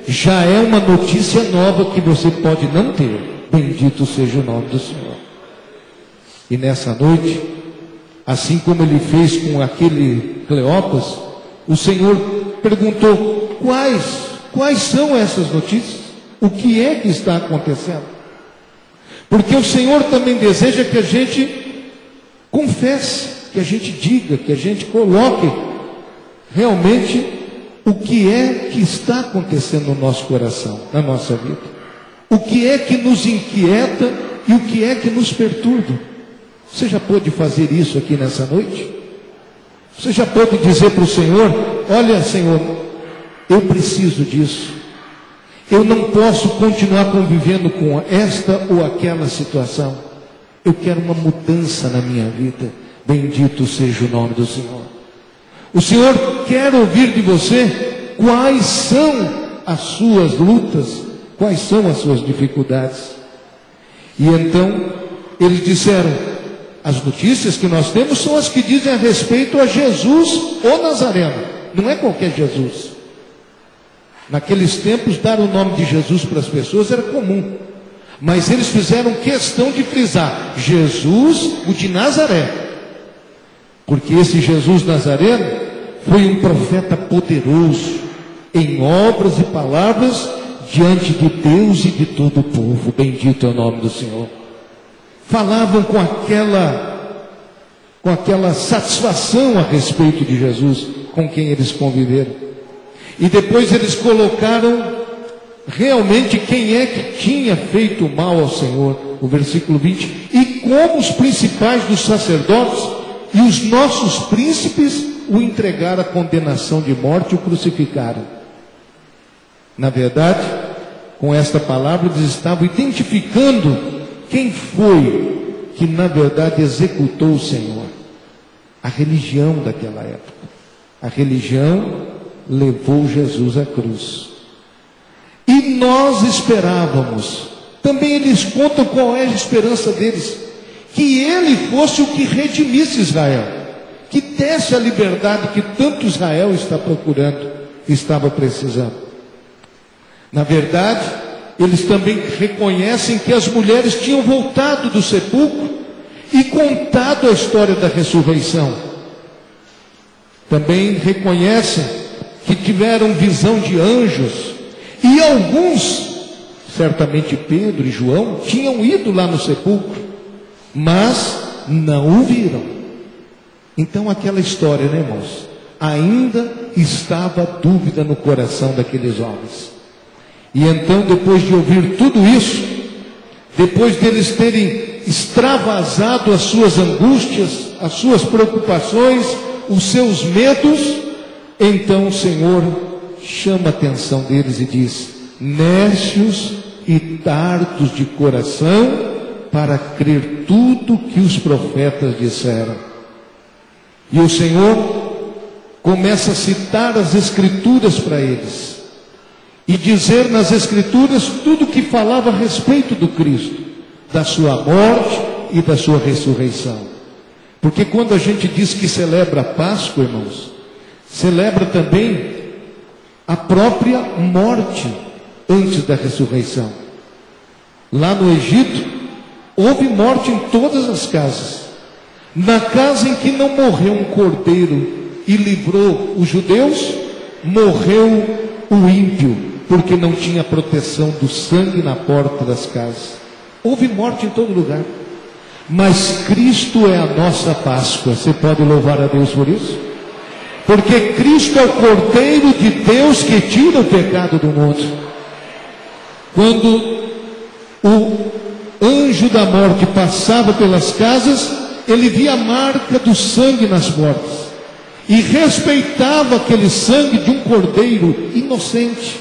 já é uma notícia nova que você pode não ter. Bendito seja o nome do Senhor. E nessa noite, assim como ele fez com aquele Cleopas, o Senhor perguntou: quais são essas notícias? O que é que está acontecendo? Porque o Senhor também deseja que a gente confesse, que a gente diga, que a gente coloque realmente o que é que está acontecendo no nosso coração, na nossa vida. O que é que nos inquieta e o que é que nos perturba. Você já pôde fazer isso aqui nessa noite? Você já pôde dizer para o Senhor: olha, Senhor, eu preciso disso. Eu não posso continuar convivendo com esta ou aquela situação. Eu quero uma mudança na minha vida. Bendito seja o nome do Senhor. O Senhor quer ouvir de você quais são as suas lutas, quais são as suas dificuldades. E então, eles disseram: as notícias que nós temos são as que dizem a respeito a Jesus, o Nazareno. Não é qualquer Jesus. Naqueles tempos, dar o nome de Jesus para as pessoas era comum. Mas eles fizeram questão de frisar: Jesus, o de Nazaré. Porque esse Jesus Nazareno foi um profeta poderoso em obras e palavras diante de Deus e de todo o povo. Bendito é o nome do Senhor. Falavam com aquela satisfação a respeito de Jesus, com quem eles conviveram. E depois eles colocaram realmente quem é que tinha feito mal ao Senhor. O versículo 20: e como os principais dos sacerdotes e os nossos príncipes o entregaram à condenação de morte e o crucificaram. Na verdade, com esta palavra eles estavam identificando quem foi que na verdade executou o Senhor. A religião daquela época. A religião levou Jesus à cruz. E nós esperávamos, também eles contam qual é a esperança deles, que ele fosse o que redimisse Israel, que desse a liberdade que tanto Israel está procurando, estava precisando. Na verdade, eles também reconhecem que as mulheres tinham voltado do sepulcro e contado a história da ressurreição. Também reconhecem que tiveram visão de anjos, e alguns, certamente Pedro e João, tinham ido lá no sepulcro, mas não o viram. Então aquela história, né, irmãos? Ainda estava dúvida no coração daqueles homens. E então, depois de ouvir tudo isso, depois deles terem extravasado as suas angústias, as suas preocupações, os seus medos, então o Senhor chama a atenção deles e diz: nércios e tardos de coração para crer tudo que os profetas disseram. E o Senhor começa a citar as Escrituras para eles e dizer nas Escrituras tudo que falava a respeito do Cristo, da sua morte e da sua ressurreição. Porque quando a gente diz que celebra a Páscoa, irmãos, celebra também a própria morte antes da ressurreição. Lá no Egito, houve morte em todas as casas. Na casa em que não morreu um cordeiro e livrou os judeus, morreu o ímpio, porque não tinha proteção do sangue na porta das casas. Houve morte em todo lugar. Mas Cristo é a nossa Páscoa. Você pode louvar a Deus por isso? Porque Cristo é o Cordeiro de Deus que tira o pecado do mundo. Quando o anjo da morte passava pelas casas, ele via a marca do sangue nas portas e respeitava aquele sangue de um cordeiro inocente,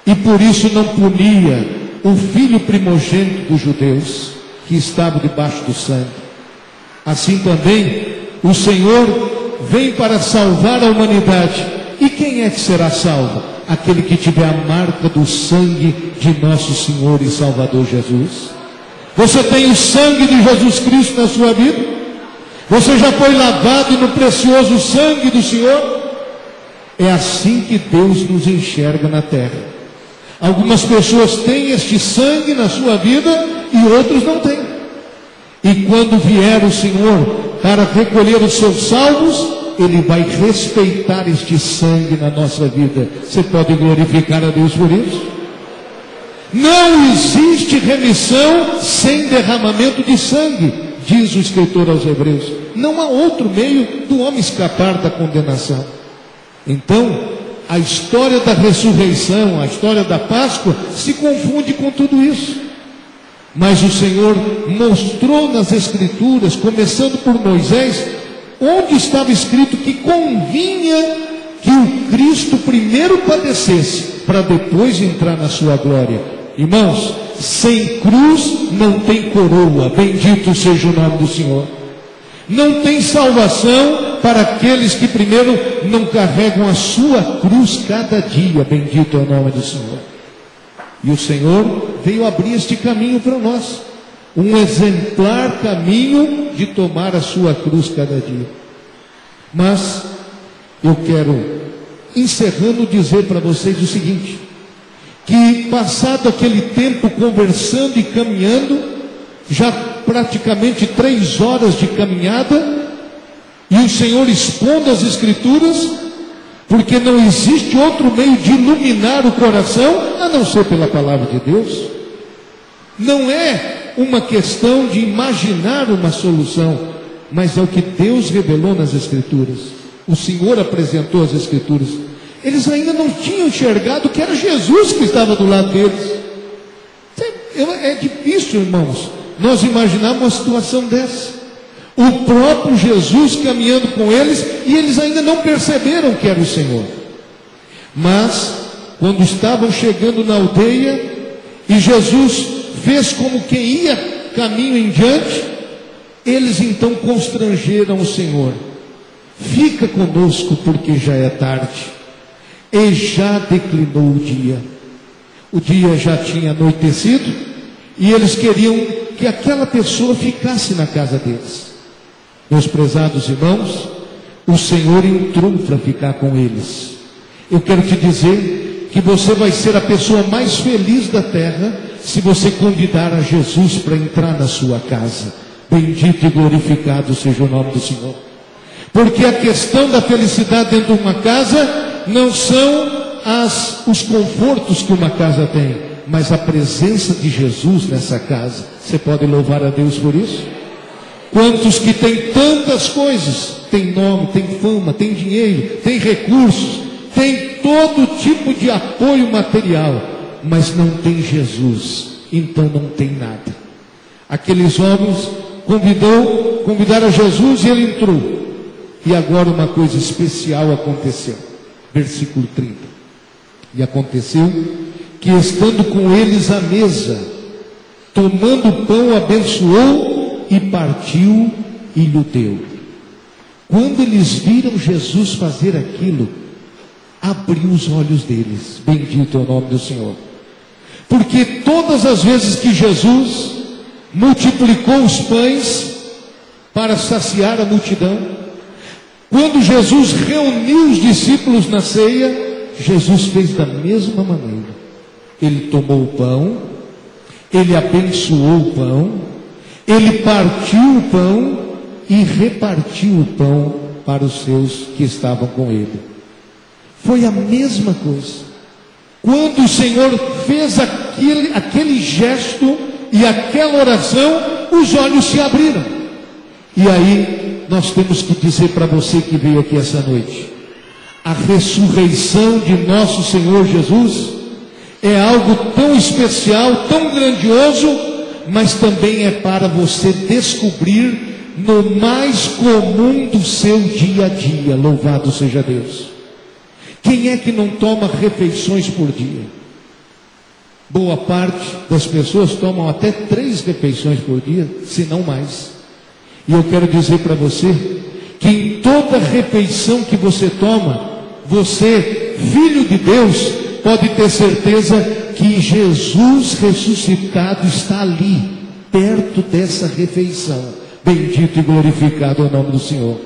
e por isso não punia o filho primogênito dos judeus que estava debaixo do sangue. Assim também o Senhor vem para salvar a humanidade. E quem é que será salvo? Aquele que tiver a marca do sangue de nosso Senhor e Salvador Jesus. Você tem o sangue de Jesus Cristo na sua vida? Você já foi lavado no precioso sangue do Senhor? É assim que Deus nos enxerga na terra. Algumas pessoas têm este sangue na sua vida e outros não têm. E quando vier o Senhor para recolher os seus salvos, Ele vai respeitar este sangue na nossa vida. Você pode glorificar a Deus por isso? Não existe remissão sem derramamento de sangue, diz o escritor aos Hebreus. Não há outro meio do homem escapar da condenação. Então, a história da ressurreição, a história da Páscoa, se confunde com tudo isso. Mas o Senhor mostrou nas Escrituras, começando por Moisés, onde estava escrito que convinha que o Cristo primeiro padecesse, para depois entrar na sua glória. Irmãos, sem cruz não tem coroa, bendito seja o nome do Senhor. Não tem salvação para aqueles que primeiro não carregam a sua cruz cada dia, bendito é o nome do Senhor. E o Senhor veio abrir este caminho para nós, um exemplar caminho de tomar a sua cruz cada dia. Mas eu quero, encerrando, dizer para vocês o seguinte, que passado aquele tempo conversando e caminhando, já praticamente 3 horas de caminhada, e o Senhor expondo as Escrituras, porque não existe outro meio de iluminar o coração, a não ser pela palavra de Deus. Não é uma questão de imaginar uma solução, mas é o que Deus revelou nas Escrituras. O Senhor apresentou as Escrituras. Eles ainda não tinham enxergado que era Jesus que estava do lado deles. É difícil, irmãos, nós imaginarmos uma situação dessa. O próprio Jesus caminhando com eles, e eles ainda não perceberam que era o Senhor. Mas, quando estavam chegando na aldeia, e Jesus fez como quem ia caminho em diante, eles então constrangeram o Senhor. Fica conosco, porque já é tarde, e já declinou o dia. O dia já tinha anoitecido, e eles queriam que aquela pessoa ficasse na casa deles. Meus prezados irmãos, o Senhor entrou para ficar com eles. Eu quero te dizer que você vai ser a pessoa mais feliz da terra se você convidar a Jesus para entrar na sua casa. Bendito e glorificado seja o nome do Senhor. Porque a questão da felicidade dentro de uma casa não são os confortos que uma casa tem, mas a presença de Jesus nessa casa. Você pode louvar a Deus por isso? Quantos que têm tantas coisas, tem nome, tem fama, tem dinheiro, tem recursos, tem todo tipo de apoio material, mas não tem Jesus, então não tem nada. Aqueles homens convidaram Jesus e ele entrou. E agora uma coisa especial aconteceu. Versículo 30. E aconteceu que, estando com eles à mesa, tomando o pão, abençoou e partiu e lhe deu. Quando eles viram Jesus fazer aquilo, abriu os olhos deles. Bendito é o nome do Senhor. Porque todas as vezes que Jesus multiplicou os pães para saciar a multidão, quando Jesus reuniu os discípulos na ceia, Jesus fez da mesma maneira. Ele tomou o pão, ele abençoou o pão, ele partiu o pão e repartiu o pão para os seus que estavam com ele. Foi a mesma coisa. Quando o Senhor fez aquele gesto e aquela oração, os olhos se abriram. E aí nós temos que dizer para você que veio aqui essa noite, a ressurreição de nosso Senhor Jesus é algo tão especial, tão grandioso, mas também é para você descobrir no mais comum do seu dia a dia. Louvado seja Deus. Quem é que não toma refeições por dia? Boa parte das pessoas tomam até 3 refeições por dia, se não mais. E eu quero dizer para você que em toda refeição que você toma, você, filho de Deus, pode ter certeza que Jesus ressuscitado está ali, perto dessa refeição. Bendito e glorificado é o nome do Senhor.